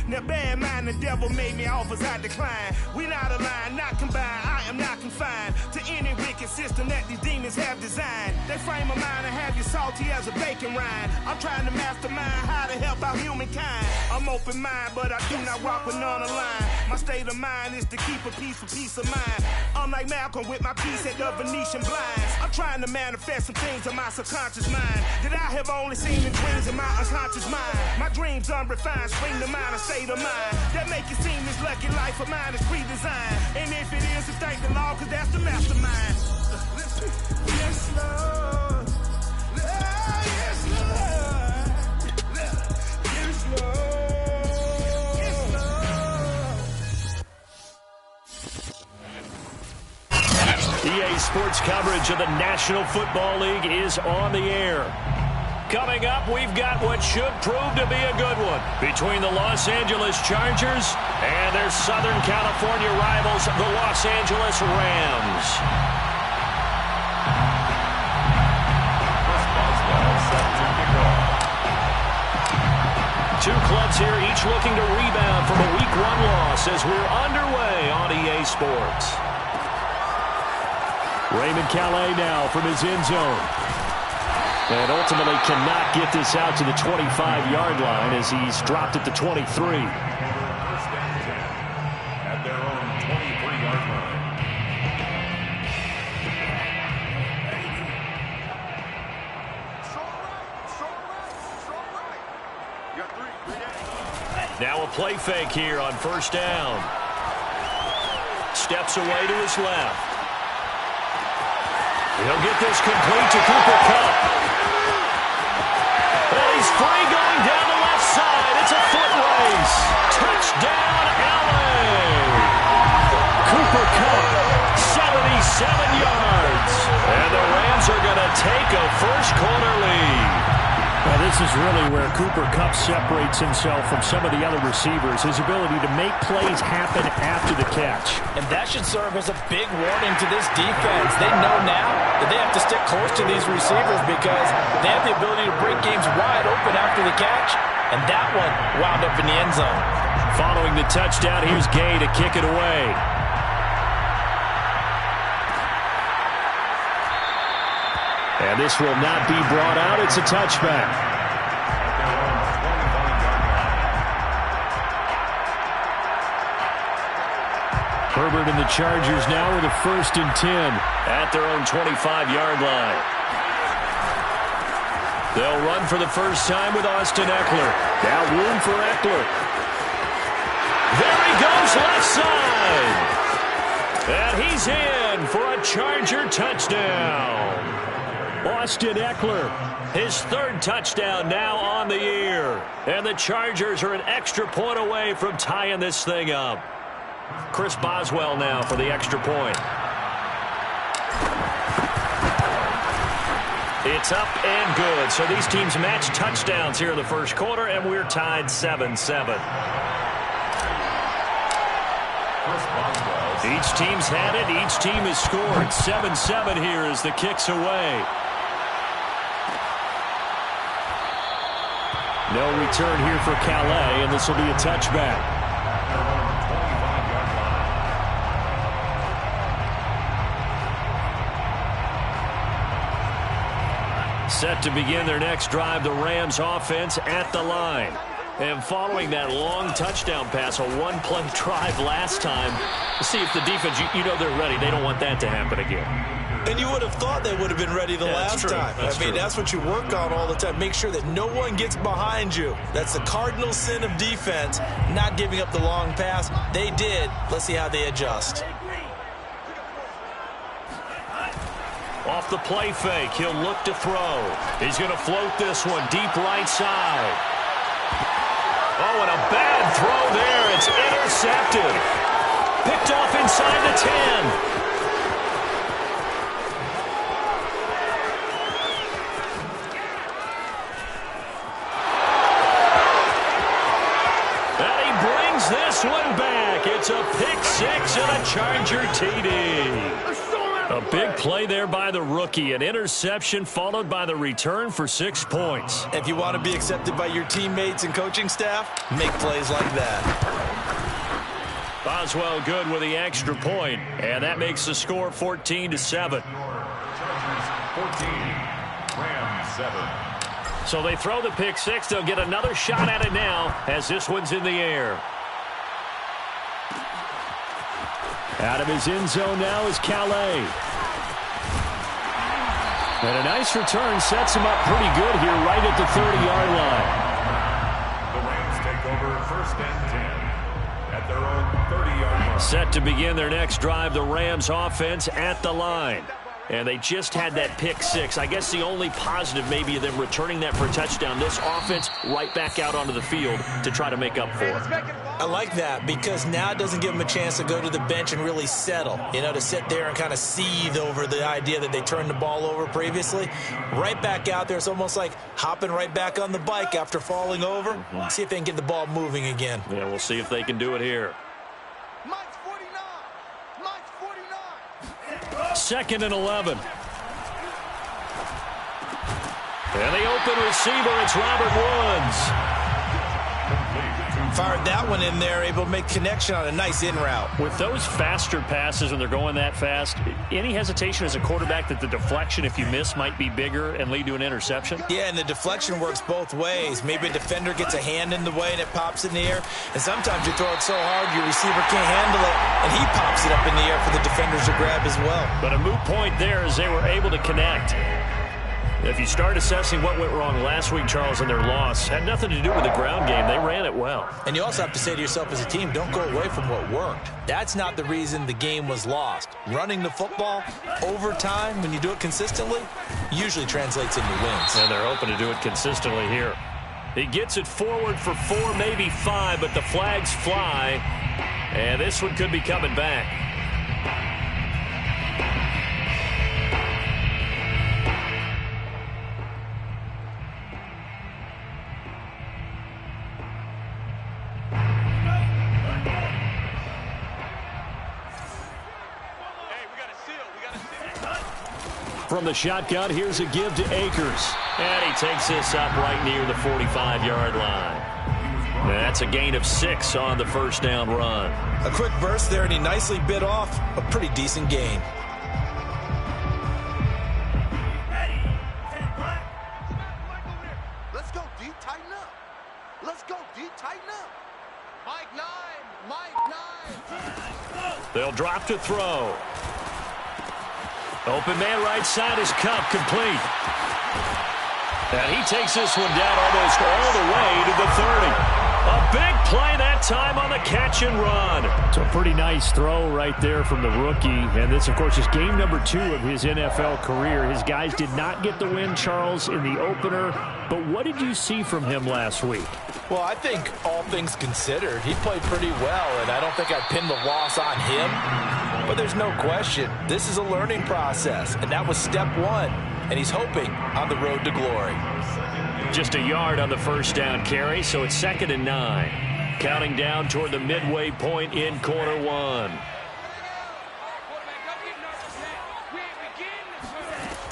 Now bad mind, the devil made me offers I decline. We not aligned, not combined, I am not confined to any wicked system that these demons have designed. They frame a mind and have you salty as a bacon rind. I'm trying to mastermind how to help out humankind. I'm open mind, but I do not walk with none aligned. My state of mind is to keep a peace for peace of mind. I'm like Malcolm with my piece at the Venetian blinds. I'm trying to manifest some things in my subconscious mind that I have only seen in dreams in my unconscious mind. My dreams unrefined, spring to mind, a state of mind that make it seem this lucky life of mine is pre-designed. And if it is, then thank the Lord, cause that's the mastermind. Yes, Lord. Yes, Lord. Yes, Lord. Yes, Lord. EA Sports coverage of the National Football League is on the air. Coming up, we've got what should prove to be a good one between the Los Angeles Chargers and their Southern California rivals, the Los Angeles Rams. Two clubs here, each looking to rebound from a Week 1 loss as we're underway on EA Sports. Raymond Calais now from his end zone. And ultimately cannot get this out to the 25-yard line as he's dropped at the 23. First down at their own 23-yard line. Now a play fake here on first down. Steps away to his left. He'll get this complete to Cooper Kupp. And he's free going down the left side. It's a foot race. Touchdown, LA. Cooper Kupp, 77 yards. And the Rams are going to take a first-quarter lead. Well, this is really where Cooper Kupp separates himself from some of the other receivers, his ability to make plays happen after the catch. And that should serve as a big warning to this defense. They know now that they have to stick close to these receivers because they have the ability to break games wide open after the catch. And that one wound up in the end zone. Following the touchdown, here's Gay to kick it away. And this will not be brought out. It's a touchback. Herbert and the Chargers now with a 1st and 10 at their own 25-yard line. They'll run for the first time with Austin Eckler. Now room for Eckler. There he goes left side. And he's in for a Charger touchdown. Austin Eckler, his 3rd touchdown now on the year. And the Chargers are an extra point away from tying this thing up. Chris Boswell now for the extra point. It's up and good. So these teams match touchdowns here in the first quarter, and we're tied 7-7. Each team's had it. Each team has scored. 7-7 here as the kick's away. No return here for Calais, and this will be a touchback. Set to begin their next drive, the Rams offense at the line. And following that long touchdown pass, a one-play drive last time, see if the defense, you know they're ready. They don't want that to happen again. And you would have thought they would have been ready the last time. I mean, that's what you work on all the time. Make sure that no one gets behind you. That's the cardinal sin of defense, not giving up the long pass. They did. Let's see how they adjust. Off the play fake, he'll look to throw. He's going to float this one deep right side. Oh, and a bad throw there. It's intercepted. Picked off inside the 10. This one back. It's a pick six and a Charger TD. A big play there by the rookie. An interception followed by the return for 6 points. If you want to be accepted by your teammates and coaching staff, make plays like that. Boswell good with the extra point, and that makes the score 14-7. 14, Rams 7. So they throw the pick six. They'll get another shot at it now as this one's in the air. Out of his end zone now is Calais. And a nice return sets him up pretty good here right at the 30-yard line. The Rams take over 1st and 10 at their own 30-yard line. Set to begin their next drive, the Rams offense at the line. And they just had that pick six. I guess the only positive maybe of them returning that for a touchdown. This offense right back out onto the field to try to make up for it. I like that because now it doesn't give them a chance to go to the bench and really settle. You know, to sit there and kind of seethe over the idea that they turned the ball over previously. Right back out there. It's almost like hopping right back on the bike after falling over. See if they can get the ball moving again. Yeah, we'll see if they can do it here. 2nd and 11. And the open receiver, it's Robert Woods. Fired that one in there, able to make connection on a nice in route. With those faster passes, when they're going that fast, any hesitation as a quarterback that the deflection, if you miss, might be bigger and lead to an interception? Yeah, and the deflection works both ways. Maybe a defender gets a hand in the way and it pops in the air. And sometimes you throw it so hard your receiver can't handle it, and he pops it up in the air for the defenders to grab as well. But a moot point there as they were able to connect. If you start assessing what went wrong last week, Charles, in their loss, had nothing to do with the ground game. They ran it well. And you also have to say to yourself as a team, don't go away from what worked. That's not the reason the game was lost. Running the football over time, when you do it consistently, usually translates into wins. And they're hoping to do it consistently here. He gets it forward for 4, maybe 5, but the flags fly. And this one could be coming back. From the shotgun, here's a give to Akers. And he takes this up right near the 45-yard line. And that's a gain of 6 on the first down run. A quick burst there, and he nicely bit off a pretty decent gain. Let's go, D. Tighten up. Let's go, D. Tighten up. Mike 9. They'll drop to throw. Open man right side is Cup, complete. And he takes this one down almost all the way to the 30. A big play that time on the catch and run. So a pretty nice throw right there from the rookie. And this, of course, is game number 2 of his NFL career. His guys did not get the win, Charles, in the opener. But what did you see from him last week? Well, I think all things considered, he played pretty well, and I don't think I'd pin the loss on him. But there's no question, this is a learning process, and that was step 1, and he's hoping on the road to glory. Just a yard on the first down carry, so it's 2nd and 9. Counting down toward the midway point in quarter 1.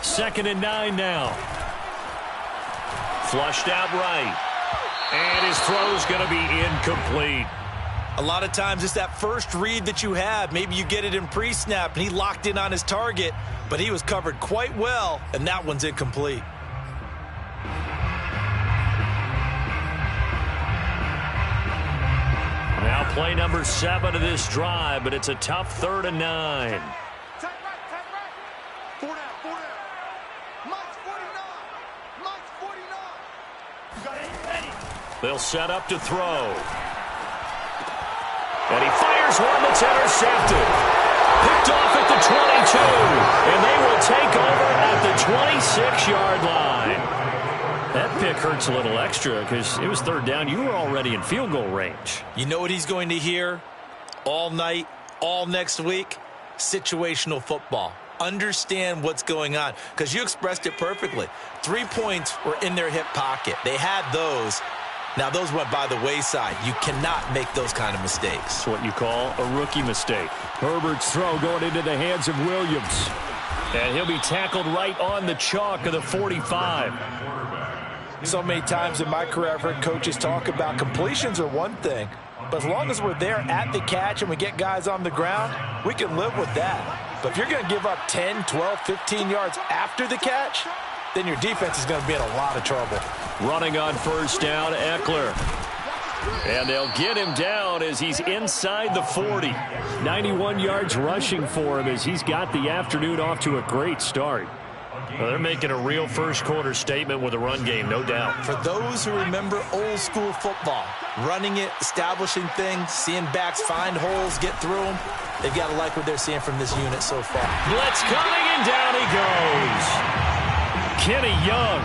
2nd and 9 now. Flushed out right. And his throw's going to be incomplete. A lot of times it's that first read that you have. Maybe you get it in pre-snap, and he locked in on his target, but he was covered quite well, and that one's incomplete. Now play number 7 of this drive, but it's a tough 3rd and 9. They'll set up to throw. And he fires one that's intercepted. Picked off at the 22. And they will take over at the 26-yard line. That pick hurts a little extra because it was 3rd down. You were already in field goal range. You know what he's going to hear all night, all next week? Situational football. Understand what's going on, because you expressed it perfectly. 3 points were in their hip pocket. They had those. Now, those went by the wayside. You cannot make those kind of mistakes. It's what you call a rookie mistake. Herbert's throw going into the hands of Williams. And he'll be tackled right on the chalk of the 45. So many times in my career, I've heard coaches talk about completions are one thing. But as long as we're there at the catch and we get guys on the ground, we can live with that. But if you're going to give up 10, 12, 15 yards after the catch, then your defense is going to be in a lot of trouble. Running on first down, Eckler. And they'll get him down as he's inside the 40. 91 yards rushing for him as he's got the afternoon off to a great start. Well, they're making a real first-quarter statement with a run game, no doubt. For those who remember old-school football, running it, establishing things, seeing backs find holes, get through them, they've got to like what they're seeing from this unit so far. Blitz coming, and down he goes. Kenny Young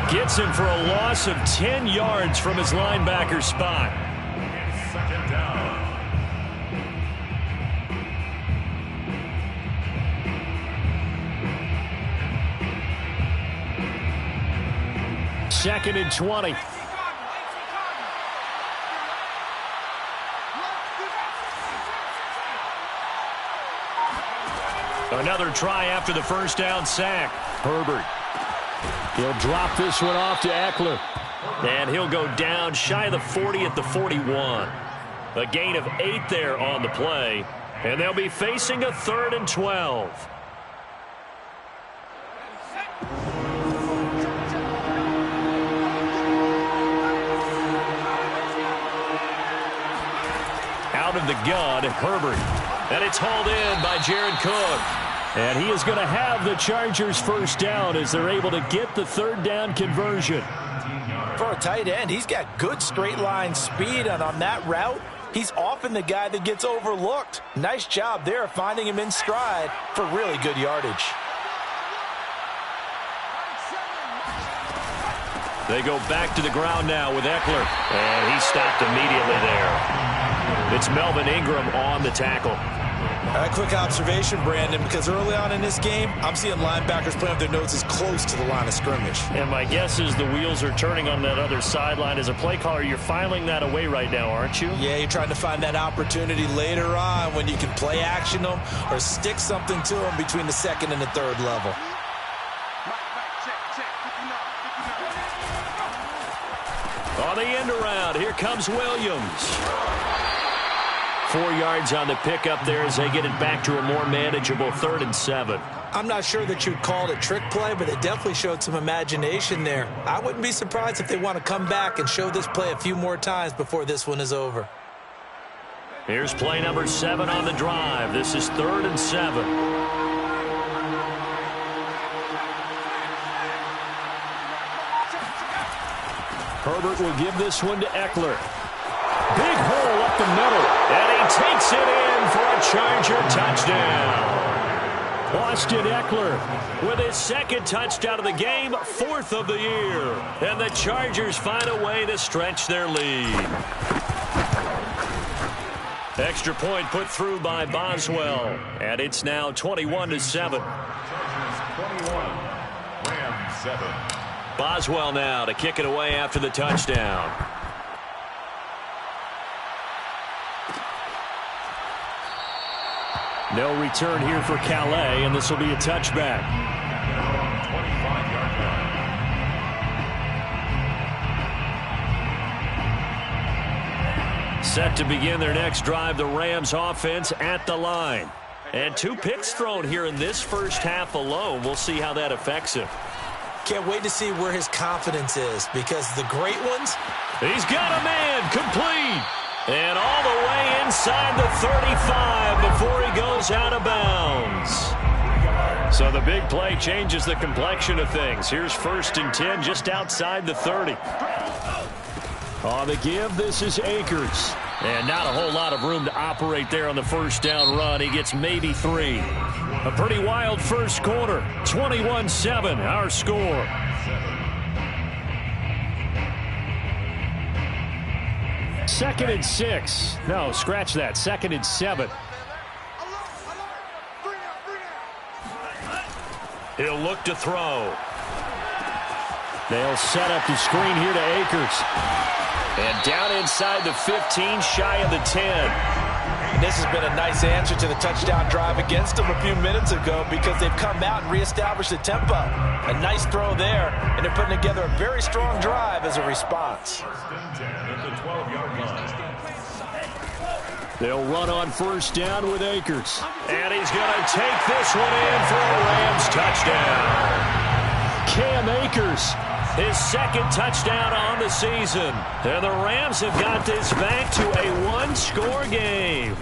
gets him for a loss of 10 yards from his linebacker spot. Second down. Second and 20. Another try after the first down sack. Herbert. He'll drop this one off to Eckler. And he'll go down shy of the 40 at the 41. A gain of 8 there on the play. And they'll be facing a 3rd and 12. Out of the gun, Herbert. And it's hauled in by Jared Cook. And he is going to have the Chargers first down as they're able to get the 3rd down conversion. For a tight end, he's got good straight line speed, and on that route, he's often the guy that gets overlooked. Nice job there finding him in stride for really good yardage. They go back to the ground now with Eckler. And he stopped immediately there. It's Melvin Ingram on the tackle. A quick observation, Brandon, because early on in this game, I'm seeing linebackers playing with their noses close to the line of scrimmage. And my guess is the wheels are turning on that other sideline. As a play caller, you're filing that away right now, aren't you? Yeah, you're trying to find that opportunity later on when you can play action them or stick something to them between the 2nd and the 3rd level. On the end around, here comes Williams. 4 yards on the pickup there as they get it back to a more manageable 3rd and 7. I'm not sure that you'd call it a trick play, but it definitely showed some imagination there. I wouldn't be surprised if they want to come back and show this play a few more times before this one is over. Here's play number 7 on the drive. This is 3rd and 7. Herbert will give this one to Eckler. Big hole up the middle. And he takes it in for a Charger touchdown. Austin Eckler with his 2nd touchdown of the game, 4th of the year. And the Chargers find a way to stretch their lead. Extra point put through by Boswell. And it's now 21-7. Chargers 21, Rams 7. Boswell now to kick it away after the touchdown. No return here for Calais, and this will be a touchback. 25-yard line. Set to begin their next drive, the Rams offense at the line. And 2 picks thrown here in this first half alone. We'll see how that affects him. Can't wait to see where his confidence is, because the great ones... He's got a man, complete. And all the way inside the 35 before he goes out of bounds. So the big play changes the complexion of things. Here's 1st and 10 just outside the 30. On the give, this is Akers. And not a whole lot of room to operate there on the first down run. He gets maybe 3. A pretty wild first quarter. 21-7, our score. Second and 6. No, scratch that. 2nd and 7. He'll look to throw. They'll set up the screen here to Akers. And down inside the 15, shy of the 10. And this has been a nice answer to the touchdown drive against them a few minutes ago because they've come out and reestablished the tempo. A nice throw there, and they're putting together a very strong drive as a response. First and 10 at the 12-yard line. They'll run on first down with Akers. And he's going to take this one in for a Rams touchdown. Cam Akers. His second touchdown on the season. And the Rams have got this back to a one-score game.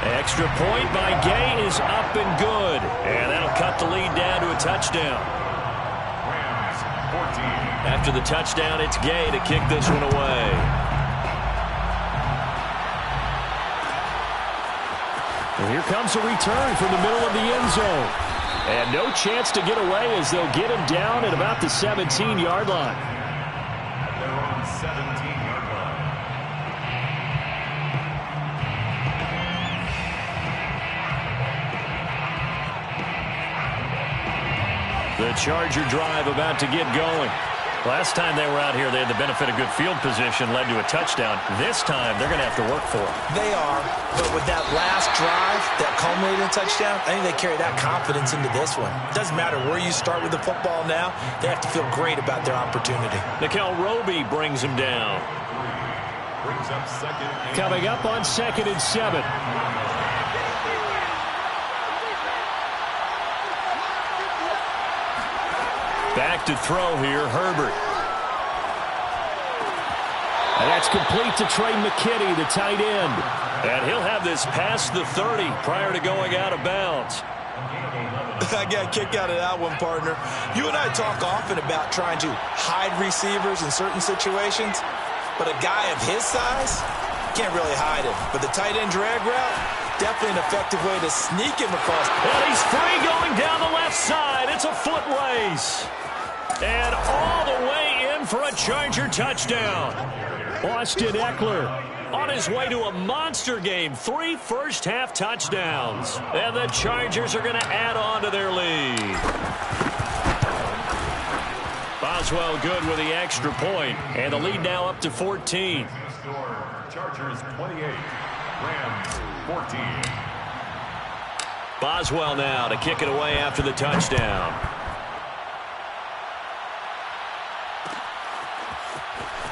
Extra point by Gay is up and good. And that'll cut the lead down to a touchdown. Rams 14. After the touchdown, it's Gay to kick this one away. And here comes a return from the middle of the end zone. And no chance to get away as they'll get him down at about the 17-yard line. They're on 17-yard line. The Charger drive about to get going. Last time they were out here, they had the benefit of good field position, led to a touchdown. This time, they're going to have to work for it. They are, but with that last drive, that culminated in touchdown, I think they carry that confidence into this one. It doesn't matter where you start with the football now. They have to feel great about their opportunity. Nickel Roby brings him down. Brings up second. Coming up on 2nd and 7. Back to throw here, Herbert. And that's complete to Trey McKinney, the tight end. And he'll have this past the 30 prior to going out of bounds. I got a kick out of that one, partner. You and I talk often about trying to hide receivers in certain situations, but a guy of his size can't really hide him. But the tight end drag route, definitely an effective way to sneak him across. And he's free going down the left side. It's a foot race. And all the way in for a Charger touchdown. Austin Eckler on his way to a monster game. 3 first-half touchdowns. And the Chargers are going to add on to their lead. Boswell good with the extra point. And the lead now up to 14. Score, Chargers 28. Rams 14. Boswell now to kick it away after the touchdown.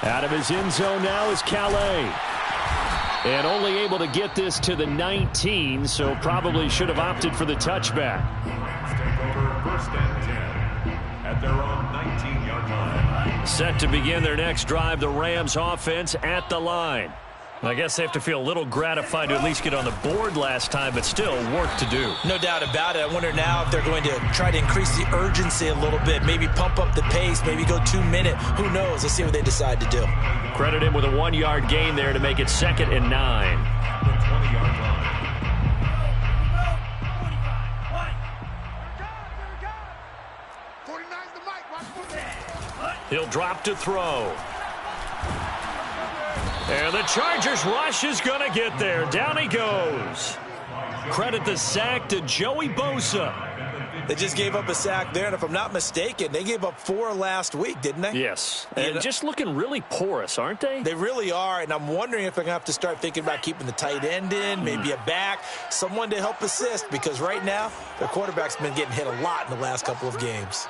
Out of his end zone now is Calais. And only able to get this to the 19, so probably should have opted for the touchback. Rams take over first and 10 at their own 19-yard line. Set to begin their next drive, the Rams offense at the line. I guess they have to feel a little gratified to at least get on the board last time, but still work to do. No doubt about it. I wonder now if they're going to try to increase the urgency a little bit, maybe pump up the pace, maybe go 2-minute. Who knows? Let's see what they decide to do. Credit him with a 1-yard gain there to make it 2nd and 9. The 20-yard line. He'll drop to throw. And the Chargers rush is going to get there. Down he goes. Credit the sack to Joey Bosa. They just gave up a sack there, and if I'm not mistaken, they gave up 4 last week, didn't they? Yes. And just looking really porous, aren't they? They really are, and I'm wondering if they're going to have to start thinking about keeping the tight end in, maybe a back, someone to help assist, because right now, their quarterback's been getting hit a lot in the last couple of games.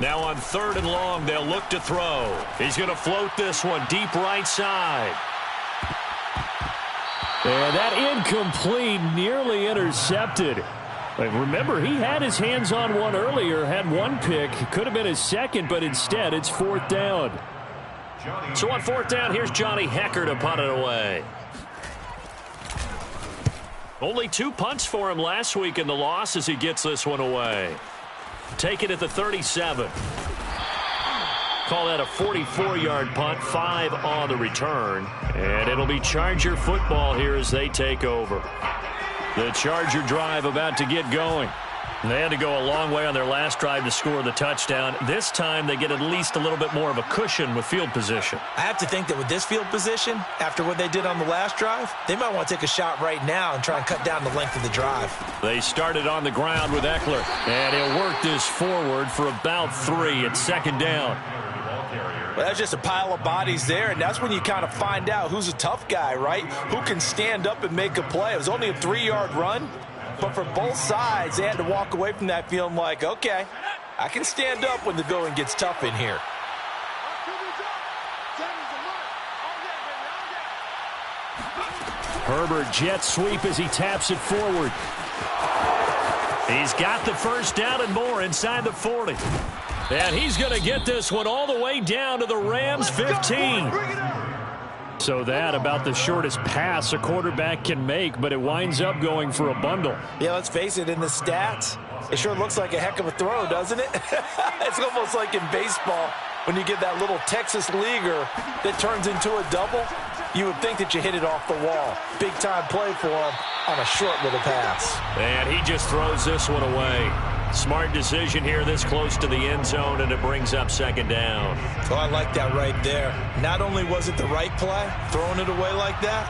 Now on 3rd and long, they'll look to throw. He's going to float this one deep right side. And that incomplete, nearly intercepted. Remember, he had his hands on one earlier, had one pick. Could have been his second, but instead it's 4th down. So on 4th down, here's Johnny Hecker to punt it away. Only 2 punts for him last week in the loss as he gets this one away. Take it at the 37. Call that a 44-yard punt, 5 on the return. And it'll be Charger football here as they take over. The Charger drive about to get going. They had to go a long way on their last drive to score the touchdown. This time they get at least a little bit more of a cushion with field position. I have to think that with this field position, after what they did on the last drive, they might want to take a shot right now and try and cut down the length of the drive. They started on the ground with Eckler, and he'll work this forward for about 3 at 2nd down. Ball carrier Well, that's just a pile of bodies there, and that's when you kind of find out who's a tough guy, right? Who can stand up and make a play. It was only a 3-yard run, but for both sides, they had to walk away from that feeling like, okay, I can stand up when the going gets tough in here. Herbert jet sweep as he taps it forward. He's got the first down and more inside the 40. And he's going to get this one all the way down to the Rams' 15. So that about the shortest pass a quarterback can make, but it winds up going for a bundle. Yeah, let's face it, in the stats, it sure looks like a heck of a throw, doesn't it? It's almost like in baseball when you get that little Texas leaguer that turns into a double. You would think that you hit it off the wall. Big-time play for him on a short little pass. And he just throws this one away. Smart decision here this close to the end zone, and it brings up second down. Oh, I like that right there. Not only was it the right play, throwing it away like that,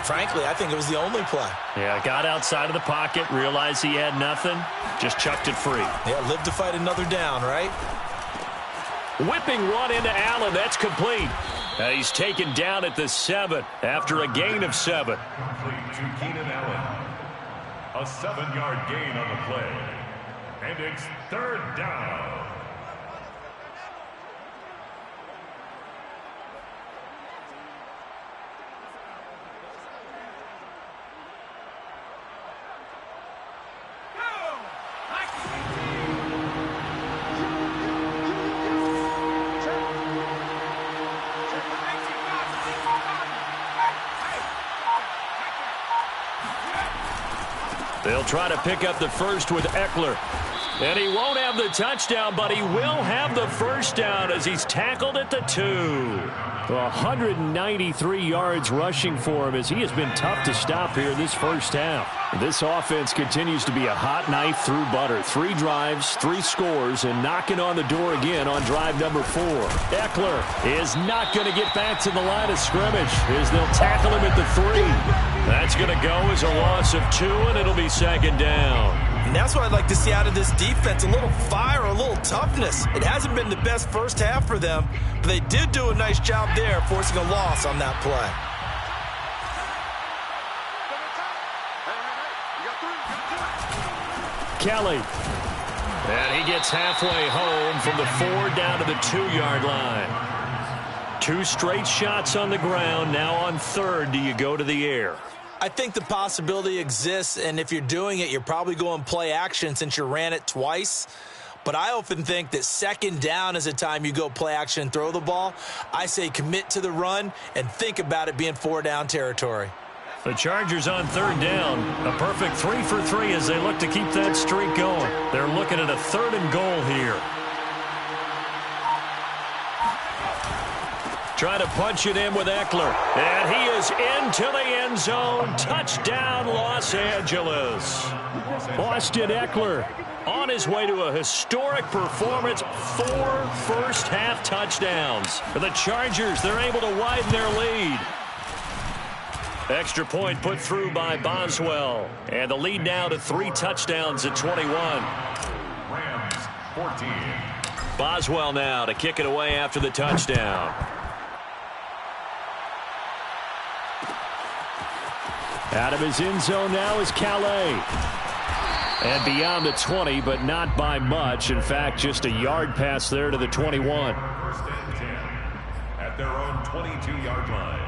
frankly, I think it was the only play. Yeah, got outside of the pocket, realized he had nothing, just chucked it free. Yeah, live to fight another down, right? Whipping one into Allen. That's complete. He's taken down at the 7 after a gain of 7. Complete to Keenan Allen. A 7-yard gain on the play. And it's third down. They'll try to pick up the first with Eckler. And he won't have the touchdown, but he will have the first down as he's tackled at the 2. 193 yards rushing for him as he has been tough to stop here this first half. This offense continues to be a hot knife through butter. 3 drives, 3 scores, and knocking on the door again on drive number 4. Eckler is not going to get back to the line of scrimmage as they'll tackle him at the 3. That's going to go as a loss of 2, and it'll be second down. And that's what I'd like to see out of this defense, a little fire, a little toughness. It hasn't been the best first half for them, but they did do a nice job there forcing a loss on that play. Kelly. And he gets halfway home from the 4 down to the 2-yard line. 2 straight shots on the ground. Now on 3rd, do you go to the air? I think the possibility exists, and if you're doing it, you're probably going play action since you ran it twice. But I often think that second down is a time you go play action and throw the ball. I say commit to the run and think about it being 4-down territory. The Chargers on 3rd down. A perfect 3 for 3 as they look to keep that streak going. They're looking at a 3rd and goal here. Try to punch it in with Eckler. And he is into the end zone. Touchdown, Los Angeles. Austin Eckler on his way to a historic performance. 4 first-half touchdowns. For the Chargers, they're able to widen their lead. Extra point put through by Boswell. And the lead now to 3 touchdowns at 21. Rams 14. Boswell now to kick it away after the touchdown. Out of his end zone now is Calais. And beyond the 20, but not by much. In fact, just a yard pass there to the 21. First and 10 at their own 22-yard line.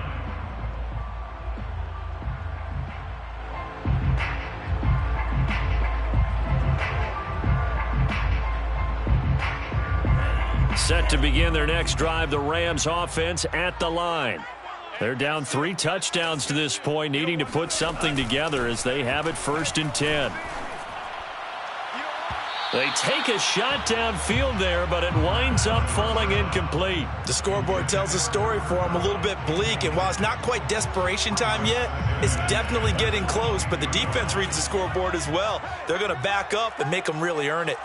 Set to begin their next drive, the Rams offense at the line. They're down 3 touchdowns to this point, needing to put something together as they have it 1st and 10. They take a shot downfield there, but it winds up falling incomplete. The scoreboard tells a story for them, a little bit bleak, and while it's not quite desperation time yet, it's definitely getting close, but the defense reads the scoreboard as well. They're going to back up and make them really earn it.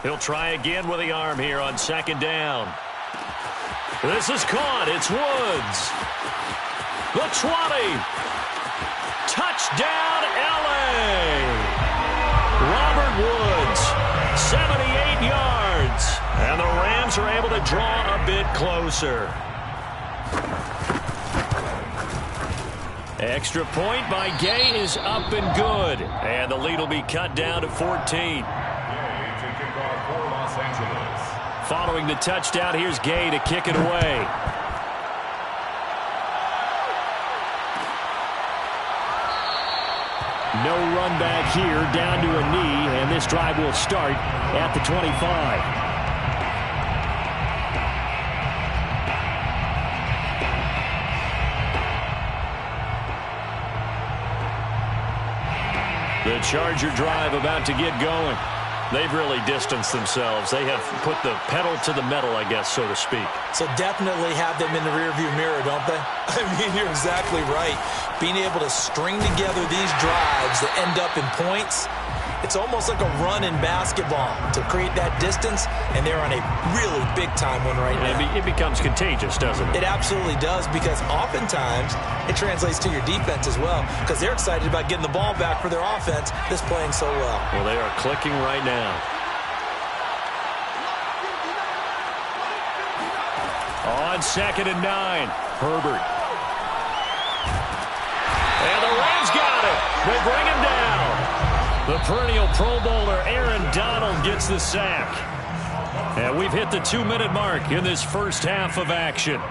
He'll try again with the arm here on 2nd down. This is caught. It's Woods. The 20. Touchdown, L.A. Robert Woods, 78 yards. And the Rams are able to draw a bit closer. Extra point by Gay is up and good. And the lead will be cut down to 14. Gay to kick off for Los Angeles. Following the touchdown, here's Gay to kick it away. No run back here, down to a knee, and this drive will start at the 25. The Charger drive about to get going. They've really distanced themselves. They have put the pedal to the metal, I guess, so to speak. So definitely have them in the rearview mirror, don't they? I mean, you're exactly right. Being able to string together these drives that end up in points, it's almost like a run in basketball to create that distance, and they're on a really big-time one right now. It becomes contagious, doesn't it? It absolutely does, because oftentimes it translates to your defense as well, because they're excited about getting the ball back for their offense that's playing so well. Well, they are clicking right now. On 2nd and 9, Herbert. And the Rams got it. They bring him down. The perennial Pro Bowler Aaron Donald gets the sack. And we've hit the 2-minute mark in this first half of action.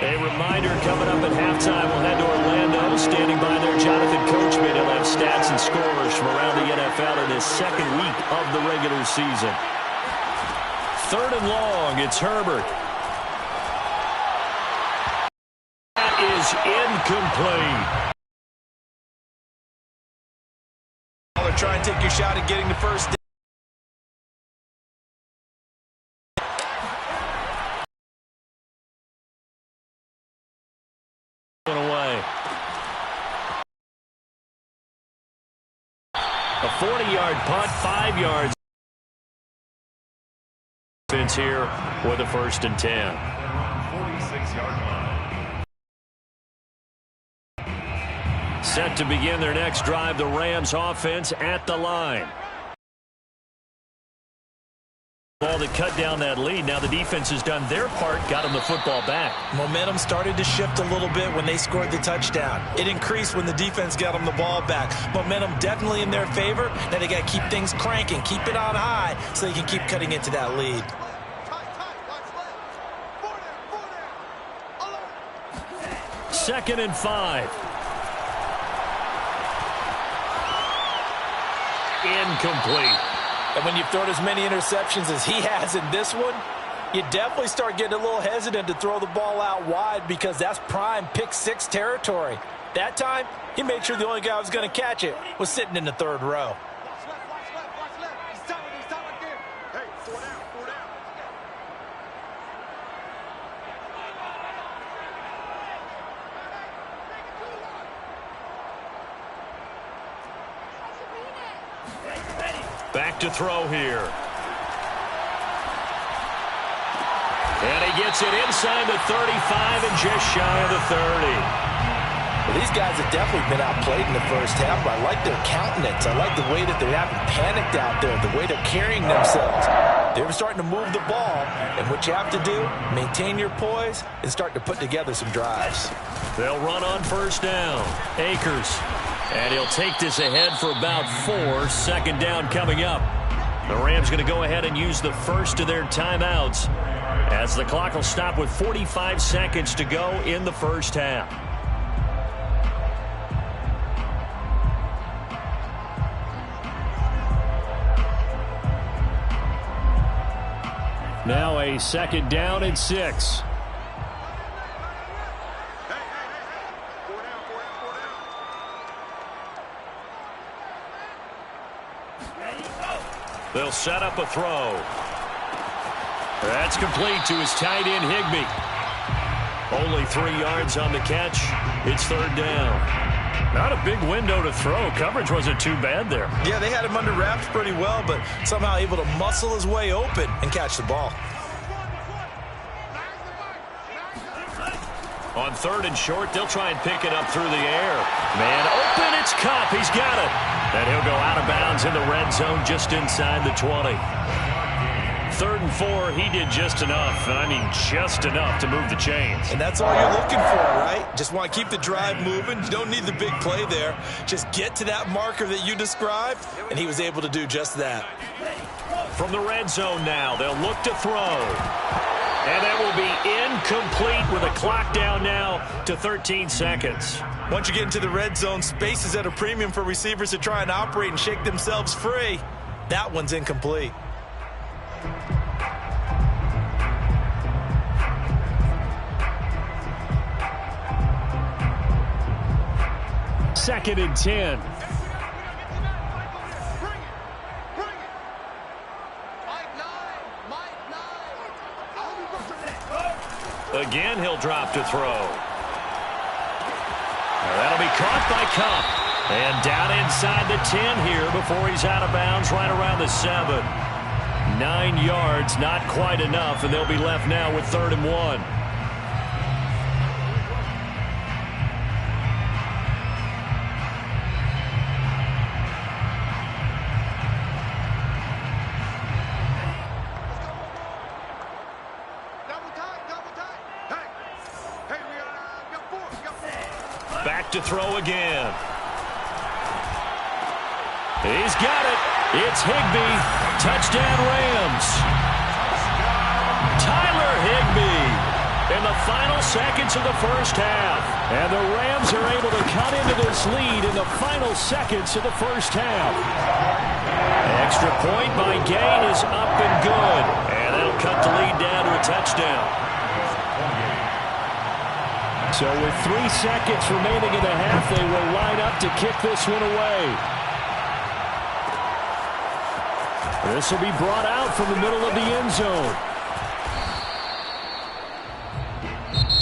A reminder coming up at halftime, we'll head to Orlando. Standing by there, Jonathan Coachman. He'll have stats and scores from around the NFL in his second week of the regular season. 3rd and long, it's Herbert. That is incomplete. Try and take your shot at getting the first down. Away. A 40-yard punt, 5 yards. Offense here with a 1st and 10. 46-yard line. Set to begin their next drive, the Rams offense at the line. Ball that cut down that lead. Now the defense has done their part, got them the football back. Momentum started to shift a little bit when they scored the touchdown. It increased when the defense got them the ball back. Momentum definitely in their favor. Now they got to keep things cranking, keep it on high so they can keep cutting into that lead. 2nd and 5. Incomplete. And when you've thrown as many interceptions as he has in this one, you definitely start getting a little hesitant to throw the ball out wide, because that's prime pick-6 territory. That time, he made sure the only guy who was going to catch it was sitting in the 3rd row. Back to throw here. And he gets it inside the 35 and just shy of the 30. Well, these guys have definitely been outplayed in the first half, but I like their countenance. I like the way that they haven't panicked out there, the way they're carrying themselves. They're starting to move the ball, and what you have to do, maintain your poise and start to put together some drives. They'll run on 1st down. Akers. And he'll take this ahead for about 4. 2nd down coming up. The Rams going to go ahead and use the first of their timeouts, as the clock will stop with 45 seconds to go in the first half. Now a 2nd down and 6. They'll set up a throw. That's complete to his tight end, Higbee. Only 3 yards on the catch. It's 3rd down. Not a big window to throw. Coverage wasn't too bad there. Yeah, they had him under wraps pretty well, but somehow able to muscle his way open and catch the ball. On 3rd and short, they'll try and pick it up through the air. Man open, it's Kupp. He's got it. And he'll go out of bounds in the red zone just inside the 20. 3rd and 4, he did just enough, and I mean just enough to move the chains. And that's all you're looking for, right? Just want to keep the drive moving. You don't need the big play there. Just get to that marker that you described, and he was able to do just that. From the red zone now, they'll look to throw. And that will be incomplete with a clock down now to 13 seconds. Once you get into the red zone, space is at a premium for receivers to try and operate and shake themselves free. That one's incomplete. Second and 10. Again, he'll drop to throw. That'll be caught by Cup. And down inside the 10 here before he's out of bounds right around the 7. 9 yards, not quite enough, and they'll be left now with 3rd and 1. Back to throw again. He's got it. It's Higbee. Touchdown Rams. Tyler Higbee in the final seconds of the first half. And the Rams are able to cut into this lead in the final seconds of the first half. Extra point by Gay is up and good. And that'll cut the lead down to a touchdown. So with 3 seconds remaining in the half, they will line up to kick this one away. This will be brought out from the middle of the end zone.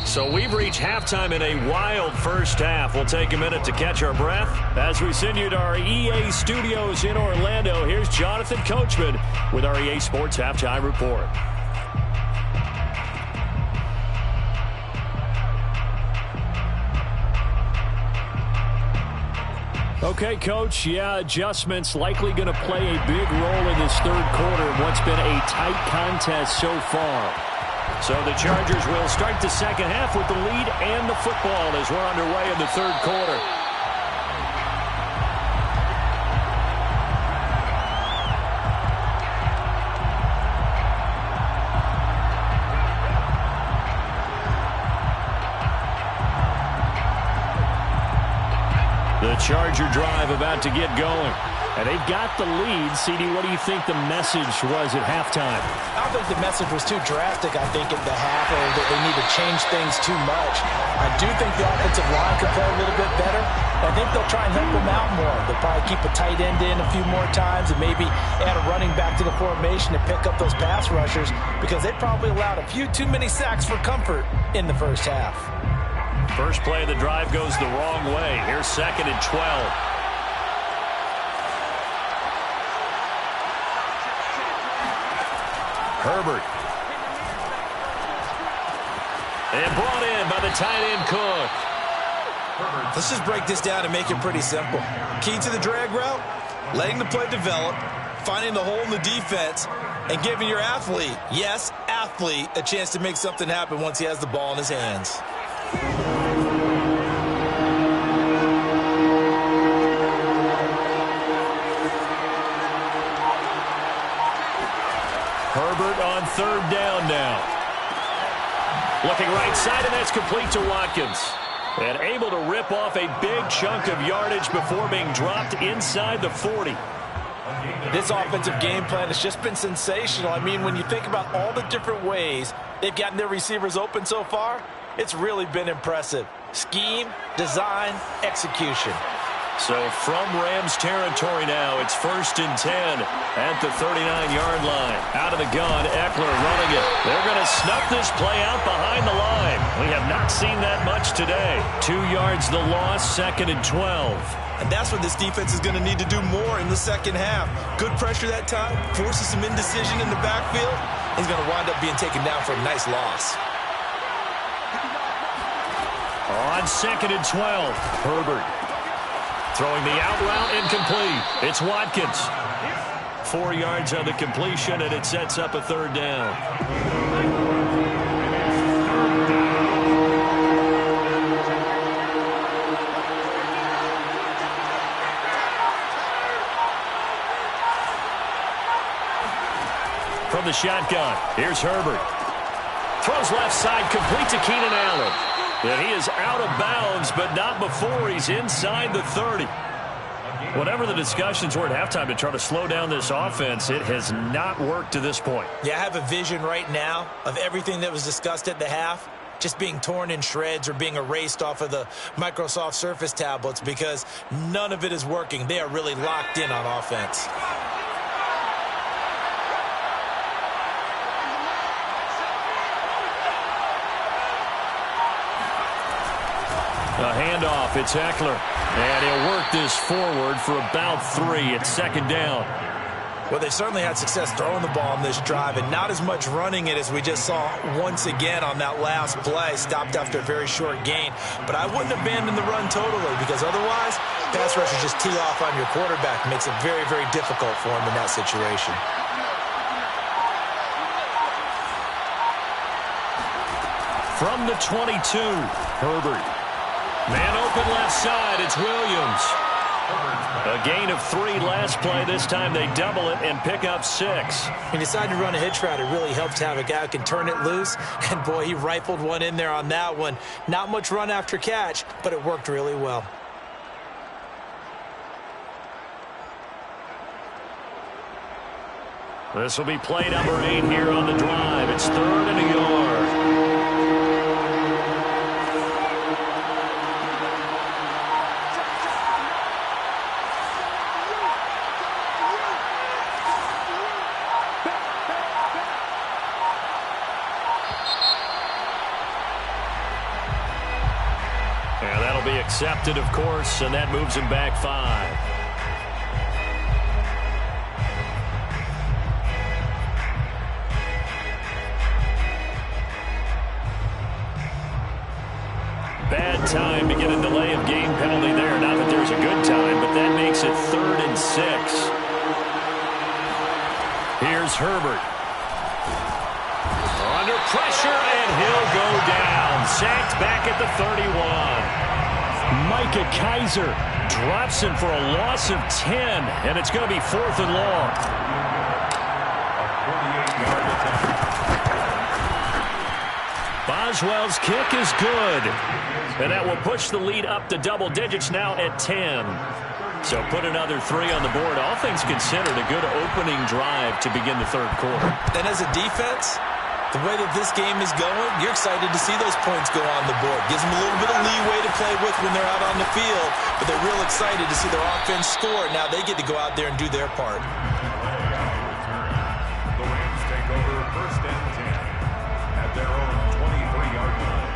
So we've reached halftime in a wild first half. We'll take a minute to catch our breath. As we send you to our EA studios in Orlando, here's Jonathan Coachman with our EA Sports Halftime Report. Okay, Coach, adjustments likely going to play a big role in this third quarter in what's been a tight contest so far. So the Chargers will start the second half with the lead and the football as we're underway in the third quarter. The Charger drive about to get going. And they've got the lead. CD, what do you think the message was at halftime? I don't think the message was too drastic, I think, at the half, or that they need to change things too much. I do think the offensive line could play a little bit better. I think they'll try and help them out more. They'll probably keep a tight end in a few more times and maybe add a running back to the formation to pick up those pass rushers, because they probably allowed a few too many sacks for comfort in the first half. First play of the drive goes the wrong way. Here's 2nd and 12. Herbert. And brought in by the tight end Cook. Let's just break this down and make it pretty simple. Key to the drag route, letting the play develop, finding the hole in the defense, and giving your athlete, yes, athlete, a chance to make something happen once he has the ball in his hands. Herbert on 3rd down now. Looking right side, and that's complete to Watkins. And able to rip off a big chunk of yardage before being dropped inside the 40. This offensive game plan has just been sensational. I mean, when you think about all the different ways they've gotten their receivers open so far, it's really been impressive. Scheme, design, execution. So from Rams territory now, it's 1st and 10 at the 39-yard line. Out of the gun, Eckler running it. They're going to snuff this play out behind the line. We have not seen that much today. 2 yards the loss, 2nd and 12. And that's what this defense is going to need to do more in the second half. Good pressure that time, forces some indecision in the backfield. He's going to wind up being taken down for a nice loss. On 2nd and 12, Herbert Throwing the out route incomplete. It's Watkins. 4 yards on the completion, and it sets up a third down. From the shotgun, here's Herbert. Throws left side, complete to Keenan Allen. And he is out of bounds, but not before he's inside the 30. Whatever the discussions were at halftime to try to slow down this offense, it has not worked to this point. Yeah, I have a vision right now of everything that was discussed at the half just being torn in shreds or being erased off of the Microsoft Surface tablets because none of it is working. They are really locked in on offense. A handoff, it's Eckler. And he'll work this forward for about 3. It's second down. Well, they certainly had success throwing the ball on this drive and not as much running it as we just saw once again on that last play. Stopped after a very short gain. But I wouldn't abandon the run totally because otherwise, pass rushers just tee off on your quarterback. Makes it very, very difficult for him in that situation. From the 22, Herbert. Man open left side, it's Williams. A gain of 3 last play. This time they double it and pick up 6. When you decide to run a hitch route, it really helps to have a guy who can turn it loose. And, boy, he rifled one in there on that one. Not much run after catch, but it worked really well. This will be play number 8 here on the drive. It's 3rd and a yard. Accepted, of course, and that moves him back 5. Bad time to get a delay of game penalty there. Not that there's a good time, but that makes it 3rd and 6. Here's Herbert. Under pressure, and he'll go down. Sacked back at the 31. Micah Kaiser drops him for a loss of 10, and it's going to be 4th and long. Boswell's kick is good, and that will push the lead up to double digits now at 10. So put another 3 on the board. All things considered, a good opening drive to begin the 3rd quarter. And as a defense, the way that this game is going, you're excited to see those points go on the board. Gives them a little bit of leeway to play with when they're out on the field, but they're real excited to see their offense score. Now they get to go out there and do their part. The Rams take over 1st and 10 at their own 23-yard line.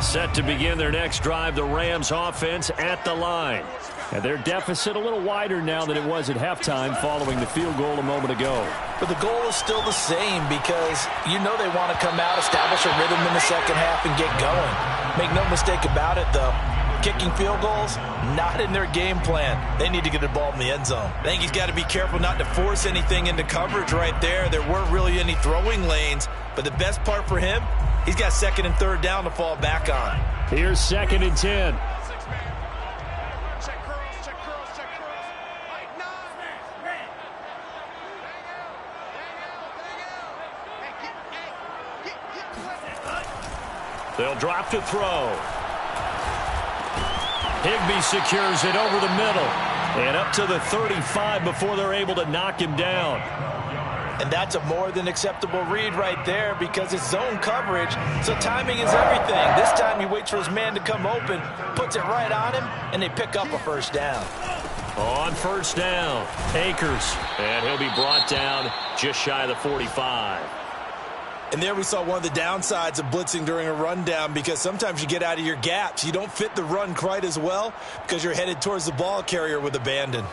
Set to begin their next drive, the Rams offense at the line. And their deficit a little wider now than it was at halftime following the field goal a moment ago. But the goal is still the same because you know they want to come out, establish a rhythm in the second half, and get going. Make no mistake about it, though. Kicking field goals, not in their game plan. They need to get the ball in the end zone. I think he's got to be careful not to force anything into coverage right there. There weren't really any throwing lanes, but the best part for him, he's got 2nd and 3rd down to fall back on. Here's 2nd and 10. They'll drop to throw. Higbee secures it over the middle. And up to the 35 before they're able to knock him down. And that's a more than acceptable read right there because it's zone coverage, so timing is everything. This time he waits for his man to come open, puts it right on him, and they pick up a 1st down. On 1st down, Akers. And he'll be brought down just shy of the 45. And there we saw one of the downsides of blitzing during a rundown because sometimes you get out of your gaps. You don't fit the run quite as well because you're headed towards the ball carrier with abandon.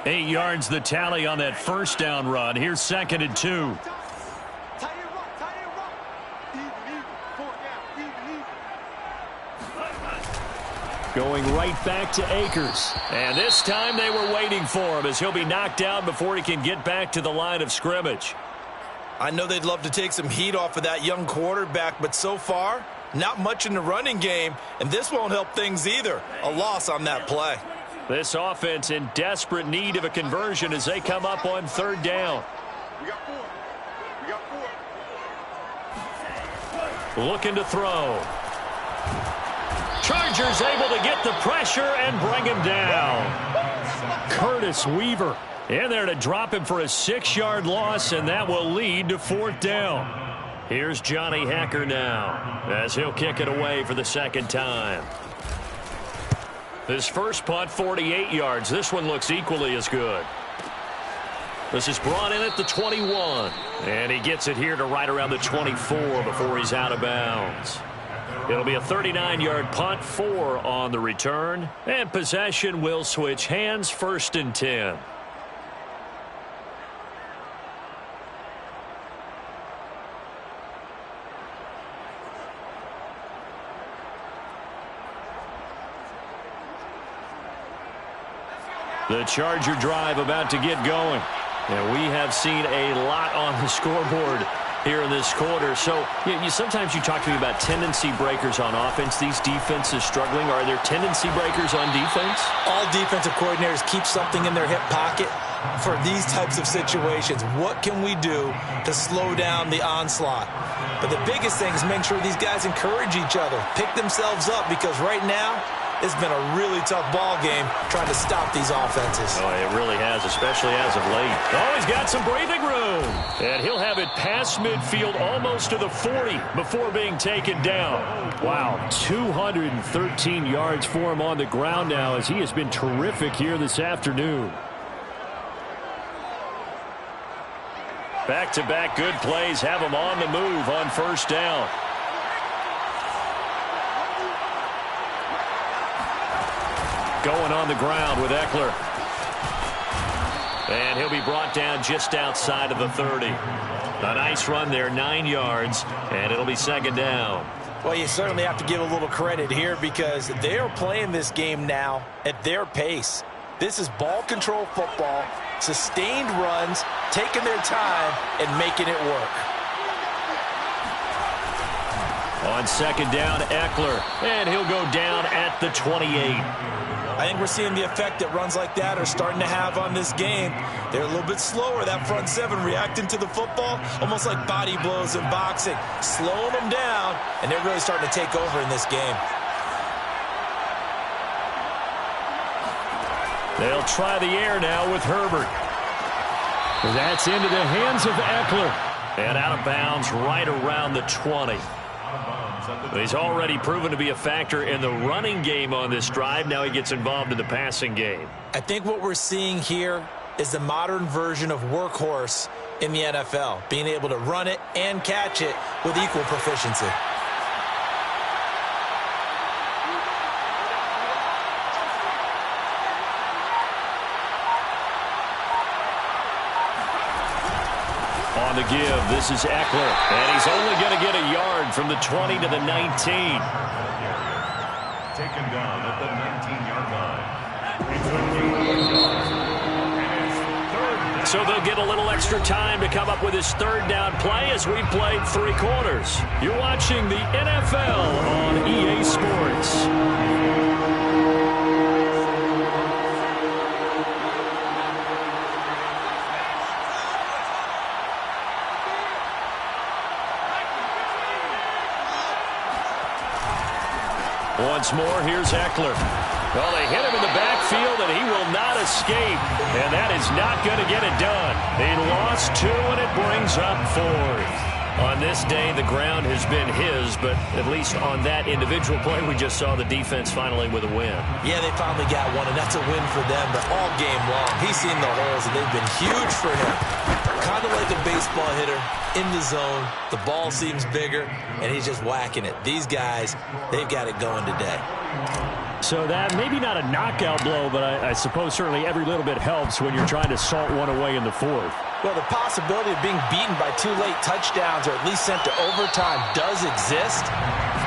8 yards the tally on that 1st down run. Here's 2nd and 2. Going right back to Akers. And this time they were waiting for him as he'll be knocked down before he can get back to the line of scrimmage. I know they'd love to take some heat off of that young quarterback, but so far, not much in the running game, and this won't help things either. A loss on that play. This offense in desperate need of a conversion as they come up on 3rd down. We got 4. We got 4. Looking to throw. Chargers able to get the pressure and bring him down. Curtis Weaver in there to drop him for a 6-yard loss, and that will lead to 4th down. Here's Johnny Hacker now as he'll kick it away for the 2nd time. His first punt, 48 yards. This one looks equally as good. This is brought in at the 21, and he gets it here to right around the 24 before he's out of bounds. It'll be a 39-yard punt, 4 on the return, and possession will switch hands, 1st and 10. The Charger drive about to get going. And we have seen a lot on the scoreboard here in this quarter. So sometimes you talk to me about tendency breakers on offense. These defenses struggling. Are there tendency breakers on defense? All defensive coordinators keep something in their hip pocket for these types of situations. What can we do to slow down the onslaught? But the biggest thing is make sure these guys encourage each other, pick themselves up, because right now it's been a really tough ball game trying to stop these offenses. Oh, it really has, especially as of late. Oh, he's got some breathing room. And he'll have it past midfield almost to the 40 before being taken down. Wow, 213 yards for him on the ground now as he has been terrific here this afternoon. Back-to-back good plays have him on the move on 1st down. Going on the ground with Eckler. And he'll be brought down just outside of the 30. A nice run there, 9 yards, and it'll be 2nd down. Well, you certainly have to give a little credit here because they are playing this game now at their pace. This is ball control football, sustained runs, taking their time, and making it work. On 2nd down, Eckler, and he'll go down at the 28. I think we're seeing the effect that runs like that are starting to have on this game. They're a little bit slower, that front 7, reacting to the football, almost like body blows in boxing, slowing them down, and they're really starting to take over in this game. They'll try the air now with Herbert. That's into the hands of Eckler. And out of bounds right around the 20. He's already proven to be a factor in the running game on this drive. Now he gets involved in the passing game. I think what we're seeing here is the modern version of workhorse in the NFL, being able to run it and catch it with equal proficiency. On the give, this is Eckler, and he's only going to get a yard from the 20 to the 19. Taken down at the 19-yard line. So they'll get a little extra time to come up with his 3rd down play as we played 3 quarters. You're watching the NFL on EA Sports. Once more, here's Eckler. Well, they hit him in the backfield, and he will not escape. And that is not going to get it done. They lost 2, and it brings up 4th. On this day, the ground has been his, but at least on that individual play, we just saw the defense finally with a win. Yeah, they finally got one, and that's a win for them, but all game long, he's seen the holes, and they've been huge for him. Kind of like a baseball hitter in the zone. The ball seems bigger, and he's just whacking it. These guys, they've got it going today. So that maybe not a knockout blow, but I suppose certainly every little bit helps when you're trying to salt one away in the 4th. Well, the possibility of being beaten by 2 late touchdowns or at least sent to overtime does exist.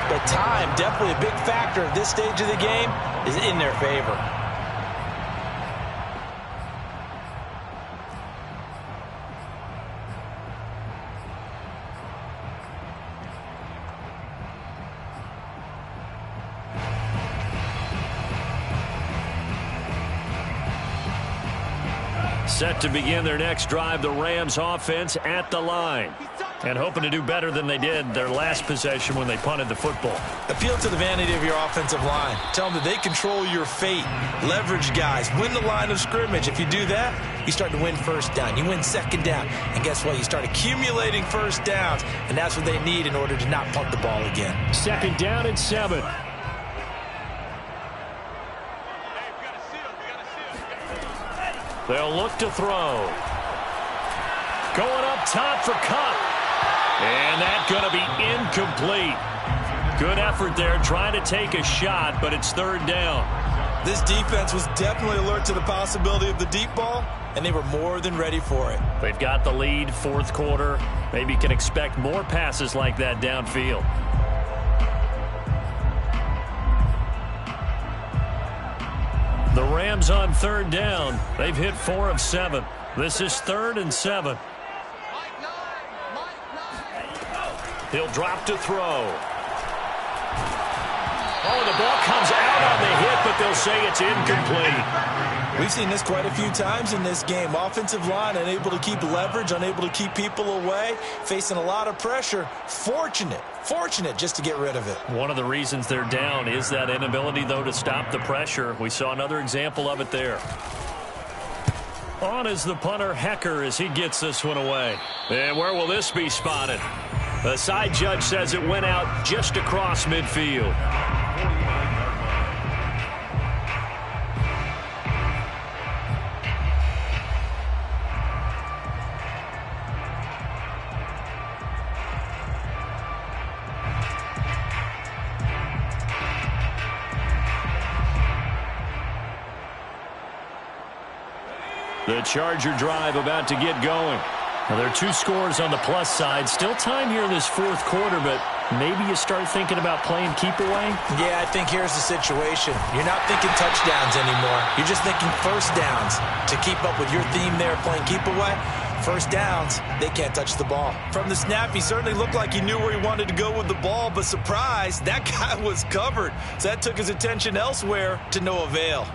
but time, definitely a big factor at this stage of the game, is in their favor. Set to begin their next drive, the Rams offense at the line. And hoping to do better than they did their last possession when they punted the football. Appeal to the vanity of your offensive line. Tell them that they control your fate. Leverage guys. Win the line of scrimmage. If you do that, you start to win first down. You win second down. And guess what? You start accumulating first downs. And that's what they need in order to not punt the ball again. Second down and 7. They'll look to throw. Going up top for Cup. And that's going to be incomplete. Good effort there trying to take a shot, but it's third down. This defense was definitely alert to the possibility of the deep ball, and they were more than ready for it. They've got the lead, fourth quarter. Maybe can expect more passes like that downfield. The Rams on third down. They've hit 4 of 7. This is 3rd and 7. He'll drop to throw. Oh, the ball comes out on the hit, but they'll say it's incomplete. We've seen this quite a few times in this game. Offensive line unable to keep leverage, unable to keep people away, facing a lot of pressure. Fortunate just to get rid of it. One of the reasons they're down is that inability, though, to stop the pressure. We saw another example of it there. On is the punter, Hecker, as he gets this one away. And where will this be spotted? The side judge says it went out just across midfield. The Charger drive about to get going. Well, there are 2 scores on the plus side. Still time here in this fourth quarter, but maybe you start thinking about playing keep away? Yeah, I think here's the situation. You're not thinking touchdowns anymore. You're just thinking first downs. To keep up with your theme there, playing keep away, first downs, they can't touch the ball. From the snap, he certainly looked like he knew where he wanted to go with the ball, but surprise, that guy was covered. So that took his attention elsewhere to no avail.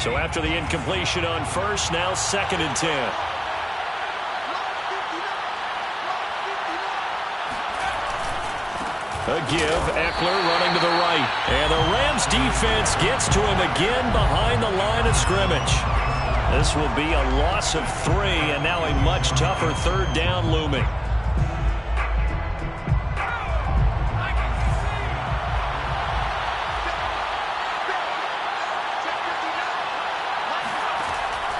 So after the incompletion on first, now 2nd and 10. A give, Eckler running to the right. And the Rams defense gets to him again behind the line of scrimmage. This will be a loss of 3, and now a much tougher third down looming.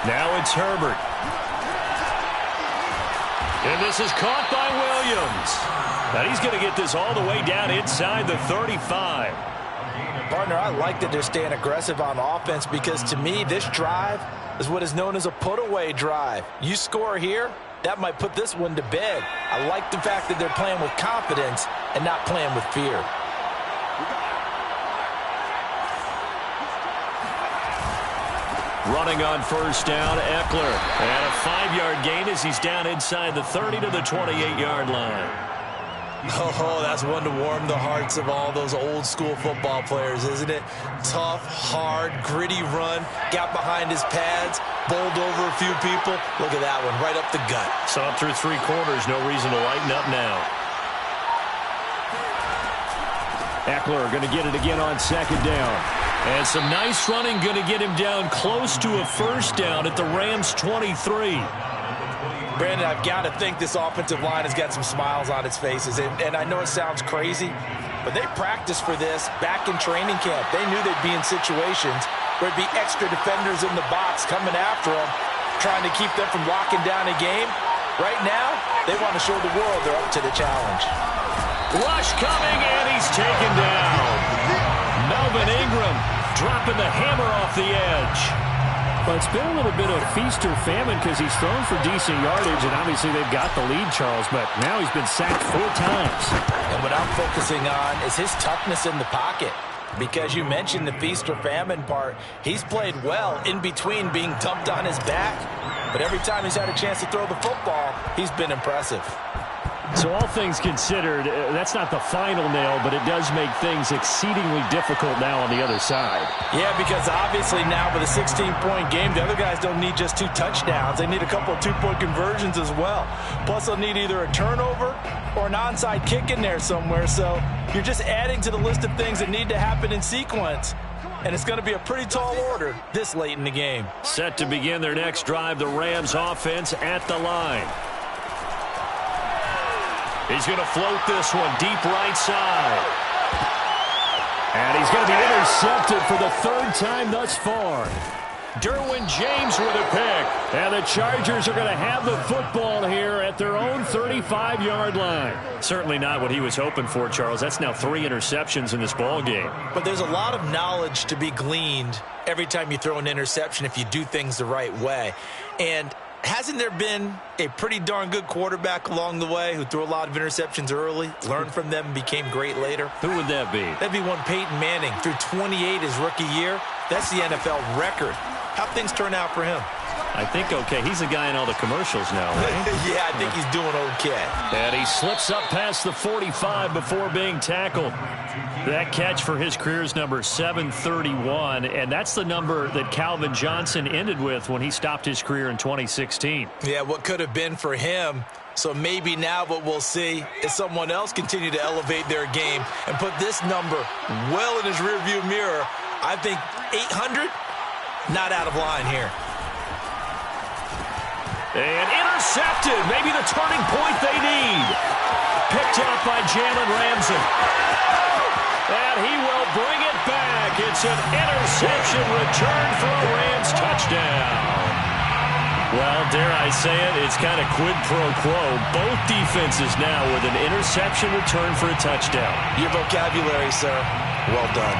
Now it's Herbert. And this is caught by Williams. And he's going to get this all the way down inside the 35. Partner, I like that they're staying aggressive on offense because to me, this drive is what is known as a put-away drive. You score here, that might put this one to bed. I like the fact that they're playing with confidence and not playing with fear. Running on first down, Eckler. And a 5-yard gain as he's down inside the 30 to the 28-yard line. Oh, that's one to warm the hearts of all those old-school football players, isn't it? Tough, hard, gritty run. Got behind his pads, bowled over a few people. Look at that one, right up the gut. So up through 3 quarters, no reason to lighten up now. Eckler going to get it again on 2nd down. And some nice running going to get him down close to a first down at the Rams 23. Brandon, I've got to think this offensive line has got some smiles on its faces. And I know it sounds crazy, but they practiced for this back in training camp. They knew they'd be in situations where there'd be extra defenders in the box coming after them, trying to keep them from locking down a game. Right now, they want to show the world they're up to the challenge. Rush coming, and he's taken down. Melvin Ingram dropping the hammer off the edge. Well, it's been a little bit of feast or famine because he's thrown for decent yardage, and obviously they've got the lead, Charles, but now he's been sacked 4 times. And what I'm focusing on is his toughness in the pocket. Because you mentioned the feast or famine part, he's played well in between being dumped on his back. But every time he's had a chance to throw the football, he's been impressive. So all things considered, that's not the final nail, but it does make things exceedingly difficult now on the other side. Yeah, because obviously now with a 16-point game, the other guys don't need just 2 touchdowns. They need a couple of 2-point conversions as well. Plus, they'll need either a turnover or an onside kick in there somewhere. So you're just adding to the list of things that need to happen in sequence. And it's going to be a pretty tall order this late in the game. Set to begin their next drive, the Rams offense at the line. He's going to float this one deep right side. And he's going to be intercepted for the 3rd time thus far. Derwin James with a pick. And the Chargers are going to have the football here at their own 35-yard line. Certainly not what he was hoping for, Charles. That's now 3 interceptions in this ball game. But there's a lot of knowledge to be gleaned every time you throw an interception if you do things the right way. And hasn't there been a pretty darn good quarterback along the way who threw a lot of interceptions early, learned from them, and became great later? Who would that be? That'd be one Peyton Manning. Threw 28 his rookie year. That's the NFL record. How'd things turn out for him? I think okay. He's a guy in all the commercials now, right? Yeah, I think he's doing okay. And he slips up past the 45 before being tackled. That catch for his career is number 731, and that's the number that Calvin Johnson ended with when he stopped his career in 2016. Yeah, what could have been for him. So maybe now what we'll see is someone else continue to elevate their game and put this number well in his rearview mirror. I think 800, not out of line here. And intercepted. Maybe the turning point they need. Picked up by Jalen Ramsey. And he will bring it back. It's an interception return for a Rams touchdown. Well, dare I say it, it's kind of quid pro quo. Both defenses now with an interception return for a touchdown. Your vocabulary, sir. Well done.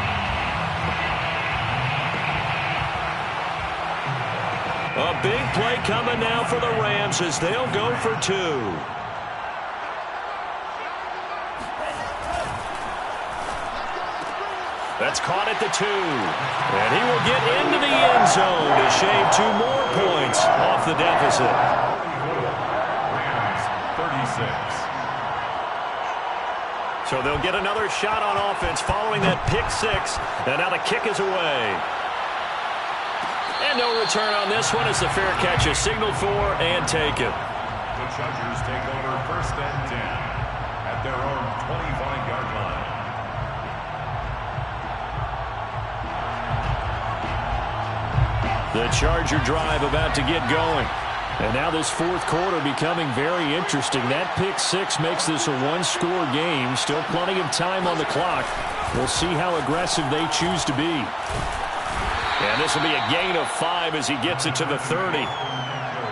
A big play coming now for the Rams as they'll go for 2. That's caught at the 2. And he will get into the end zone to shave 2 more points off the deficit. Rams 36. So they'll get another shot on offense following that pick 6. And now the kick is away. And no return on this one as the fair catch is signaled for and taken. The Chargers take over 1st and 10 at their own 25-yard line. The Charger drive about to get going. And now this 4th quarter becoming very interesting. That pick 6 makes this a 1-score game. Still plenty of time on the clock. We'll see how aggressive they choose to be. And this will be a gain of 5 as he gets it to the 30.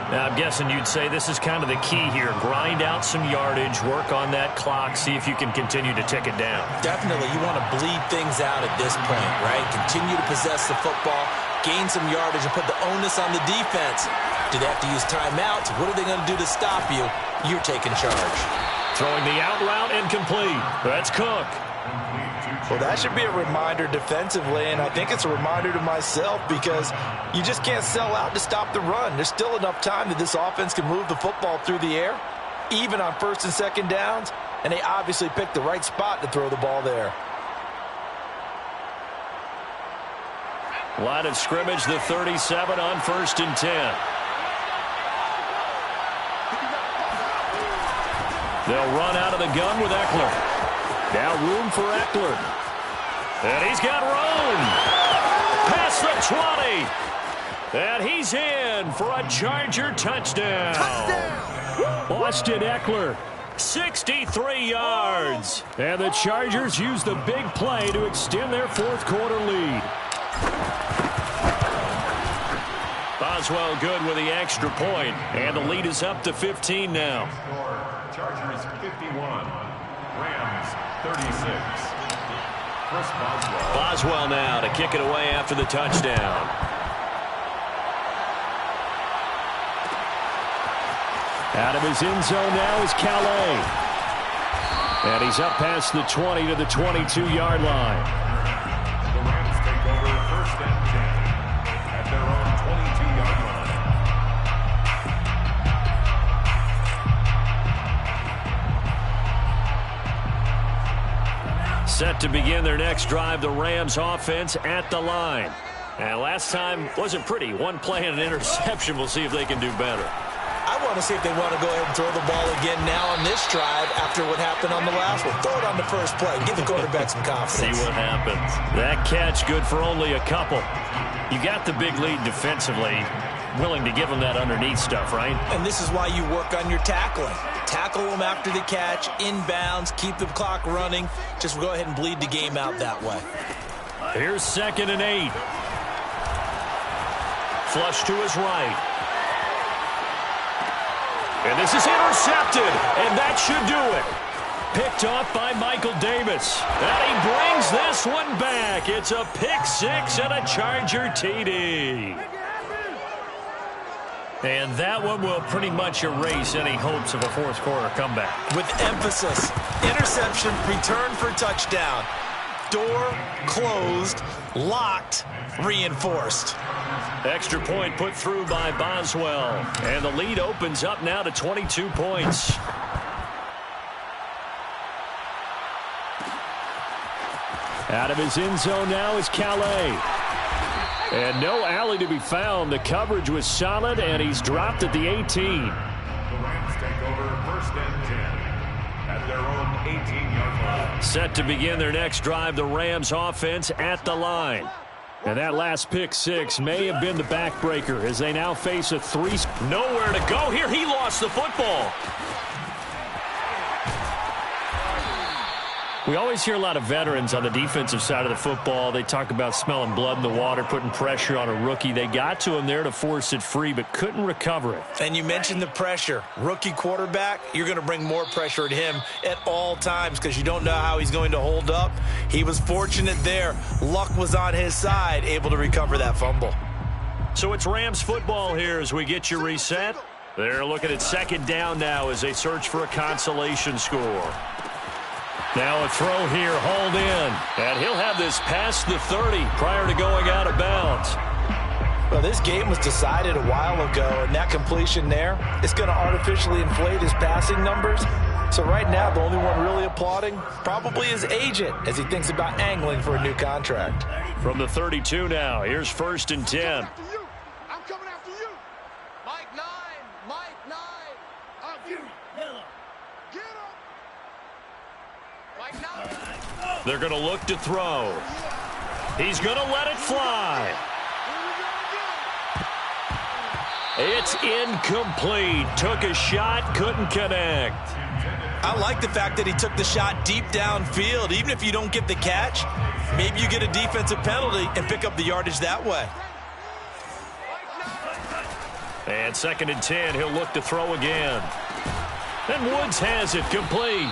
Now, I'm guessing you'd say this is kind of the key here. Grind out some yardage, work on that clock, see if you can continue to tick it down. Definitely. You want to bleed things out at this point, right? Continue to possess the football, gain some yardage, and put the onus on the defense. Do they have to use timeouts? What are they going to do to stop you? You're taking charge. Throwing the out route incomplete. That's Cook. Well, that should be a reminder defensively, and I think it's a reminder to myself because you just can't sell out to stop the run. There's still enough time that this offense can move the football through the air, even on 1st and 2nd downs, and they obviously picked the right spot to throw the ball there. Line of scrimmage, the 37 on 1st and 10. They'll run out of the gun with Eckler. Now room for Eckler. And he's got room. Past the 20. And he's in for a Charger touchdown. Austin Eckler, 63 yards. And the Chargers use the big play to extend their 4th quarter lead. Boswell good with the extra point. And the lead is up to 15 now. Chargers 51. Rams 36. Chris Boswell. Boswell now to kick it away after the touchdown. Out of his end zone now is Calais. And he's up past the 20 to the 22-yard line. The Rams take over 1st and 10 at their own 22-yard line. Set to begin their next drive, the Rams offense at the line. And last time wasn't pretty. One play and an interception. We'll see if they can do better. I want to see if they want to go ahead and throw the ball again now on this drive after what happened on the last one. Throw it on the first play. Give the quarterback some confidence. See what happens. That catch good for only a couple. You got the big lead defensively. Willing to give them that underneath stuff, right? And this is why you work on your tackling. Tackle them after the catch, inbounds, keep the clock running. Just go ahead and bleed the game out that way. Here's 2nd and 8. Flush to his right. And this is intercepted, and that should do it. Picked off by Michael Davis. And he brings this one back. It's a pick 6 and a Charger TD. And that one will pretty much erase any hopes of a fourth quarter comeback. With emphasis, interception, return for touchdown. Door closed, locked, reinforced. Extra point put through by Boswell. And the lead opens up now to 22 points. Out of his end zone now is Calais. And no alley to be found. The coverage was solid, and he's dropped at the 18. The Rams take over 1st and 10 at their own 18-yard line. Set to begin their next drive, the Rams offense at the line. And that last pick 6 may have been the backbreaker as they now face a 3. Nowhere to go here. He lost the football. We always hear a lot of veterans on the defensive side of the football. They talk about smelling blood in the water, putting pressure on a rookie. They got to him there to force it free, but couldn't recover it. And you mentioned the pressure. Rookie quarterback, you're going to bring more pressure at him at all times because you don't know how he's going to hold up. He was fortunate there. Luck was on his side, able to recover that fumble. So it's Rams football here as we get you reset. They're looking at 2nd down now as they search for a consolation score. Now a throw here, hauled in. And he'll have this past the 30 prior to going out of bounds. Well, this game was decided a while ago, and that completion there is going to artificially inflate his passing numbers. So right now, the only one really applauding probably his agent as he thinks about angling for a new contract. From the 32 now, here's 1st and 10. I'm coming after you. Mike 9. Mike 9. Up you. Get him. Mike 9. They're going to look to throw. He's going to let it fly. It's incomplete. Took a shot, couldn't connect. I like the fact that he took the shot deep downfield. Even if you don't get the catch, maybe you get a defensive penalty and pick up the yardage that way. And 2nd and 10, he'll look to throw again. And Woods has it complete.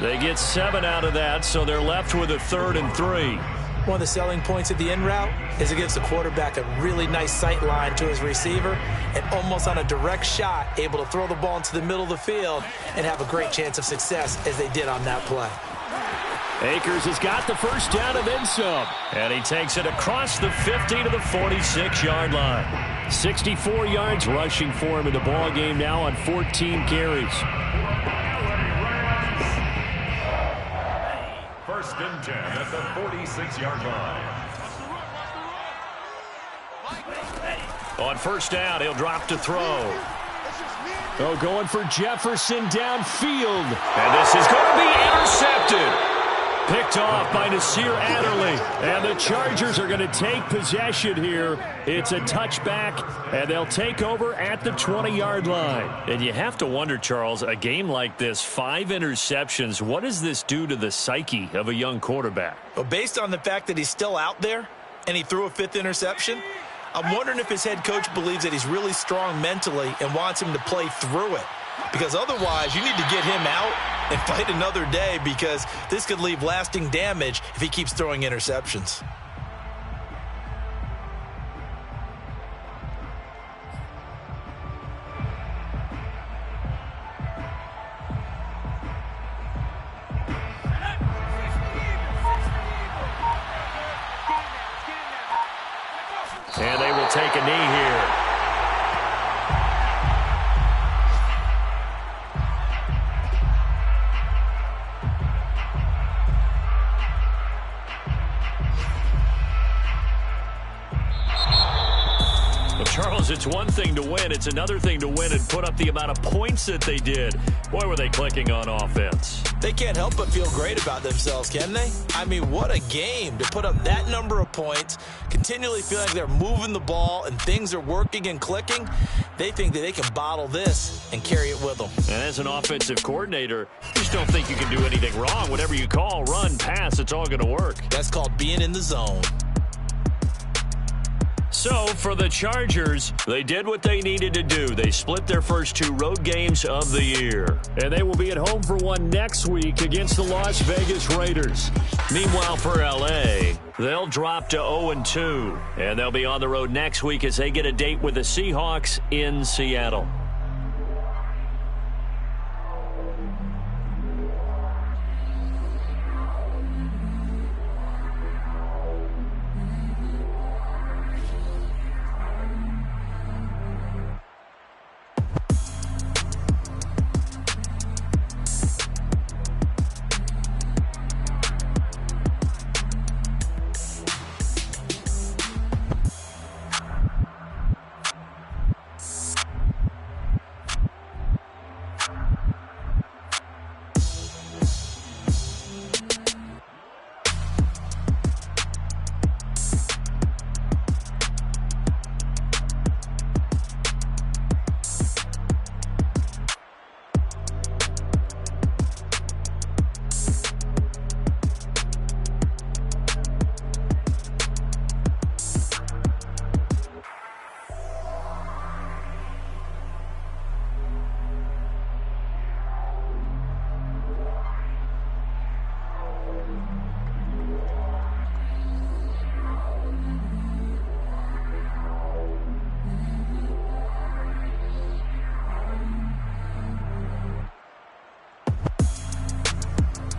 They get 7 out of that, so they're left with a 3rd and 3. One of the selling points of the in route is it gives the quarterback a really nice sight line to his receiver and almost on a direct shot able to throw the ball into the middle of the field and have a great chance of success as they did on that play. Akers has got the 1st down and then some. And he takes it across the 50 to the 46-yard line. 64 yards rushing for him in the ball game now on 14 carries. 1st and 10 at the 46-yard line. On 1st down, he'll drop to throw. Oh, going for Jefferson downfield. And this is going to be intercepted. Picked off by Nasir Adderley. And the Chargers are going to take possession here. It's a touchback, and they'll take over at the 20-yard line. And you have to wonder, Charles, a game like this, 5 interceptions, what does this do to the psyche of a young quarterback? Well, based on the fact that he's still out there and he threw a 5th interception, I'm wondering if his head coach believes that he's really strong mentally and wants him to play through it. Because otherwise, you need to get him out and fight another day because this could leave lasting damage if he keeps throwing interceptions. take a knee here. Charles, it's one thing to win. It's another thing to win and put up the amount of points that they did. Boy, were they clicking on offense. They can't help but feel great about themselves, can they? I mean, what a game to put up that number of points, continually feeling like they're moving the ball and things are working and clicking. They think that they can bottle this and carry it with them. And as an offensive coordinator, you just don't think you can do anything wrong. Whatever you call, run, pass, it's all going to work. That's called being in the zone. So, for the Chargers, they did what they needed to do. They split their first 2 road games of the year. And they will be at home for one next week against the Las Vegas Raiders. Meanwhile, for L.A., they'll drop to 0-2. And they'll be on the road next week as they get a date with the Seahawks in Seattle.